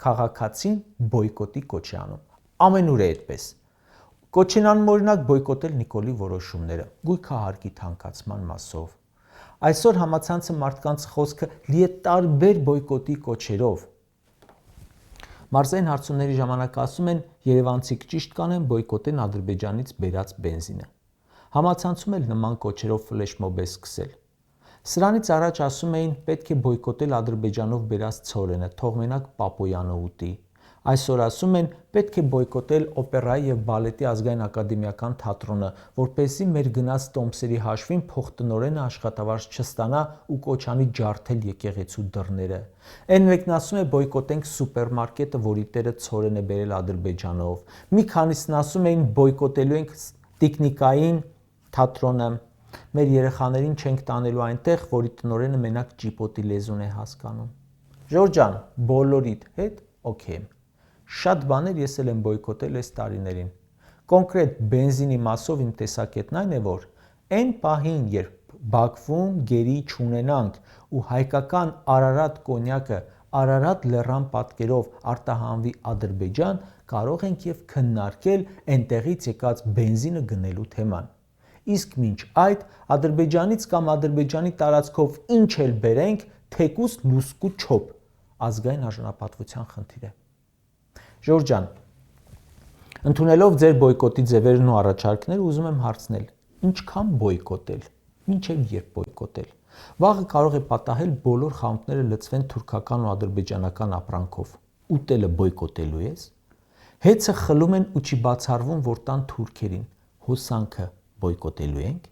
քաղաքացին բոյկոտի կոչ է անում։ Ամենուր է այդպես։ Կոչ են անում օրինակ բոյկոտել Նիկոլի որոշումները գույքահարկի թանկացման մասով։ Այսօր համացանցը մարդկանց խոսքը լի է տարբեր բոյկոտի կոչերով։ Մարզային հարցումների ժամանակ ասում են երևանցիք ճիշտ կանեն բոյկոտեն Ադրբեջանից բերած բենզինը։ Համացանցում էլ նման կոչերով ֆլեշմոբ է սկսել։ Սրանից առաջ ասում էին պետք է բոյկոտել Ադրբեջանով բերած ցորենը, թող մենակ Պապոյանը ուտի։ Այսօր ասում են պետք է բոյկոտել օպերայի և բալետի ազգային ակադեմիական թատրոնը, որպեսզի մեր գնած տոմսերի հաշվին փոխտնօրենը աշխատավարձ չստանա ու կոչ անի ջարդել եկեղեցու դռները։ Էն մեկն ասում է բոյկոտենք սուպերմարկետը, որի տերը ցորեն է բերել Ադրբեջանով։ Մի քանիսն ասում էին բոյկոտելու ենք տիկնիկային թատրոնը։ Մեր երեխաներին չենք տանելու այնտեղ, որի տնօրենը մենակ ճիպոտի լեզուն է հասկանում։ Ժորժ ջան, բոլորիդ հետ օքեյ եմ։ Շատ բաներ ես էլ եմ բոյկոտել այս տարիներին։ Կոնկրետ բենզինի մասով իմ տեսակետն այն է, որ այն պահին, երբ Բաքվում գերի չունենանք ու հայկական Արարատ կոնյակը Արարատ լեռան պատկերով արտահանվի Ադրբեջան, կարող ենք եւ քննարկել այնտեղից եկած բենզինը գնելու թեման։ Իսկ մինչ այդ Ադրբեջանից կամ Ադրբեջանի տարածքով ինչ էլ բերենք, թեկուզ լուսկու չոփ, ազգային արժանապատվության խնդիր է։ Ժորժ ջան, ընդունելով ձեր բոյկոտի ձևերն ու առաջարկները, ուզում եմ հարցնել. ինչքան բոյկոտել, մինչև երբ բոյկոտել։ Վաղը կարող է պատահել բոլոր խանութները լցվեն թուրքական ու ադրբեջանական ապրանքով։ Ուտելը բոյկոտելու ես։ Հեծը խլում են ու չի բացառվում, որ տան թուրքերին։ Հոսանքը բոյկոտելու ենք։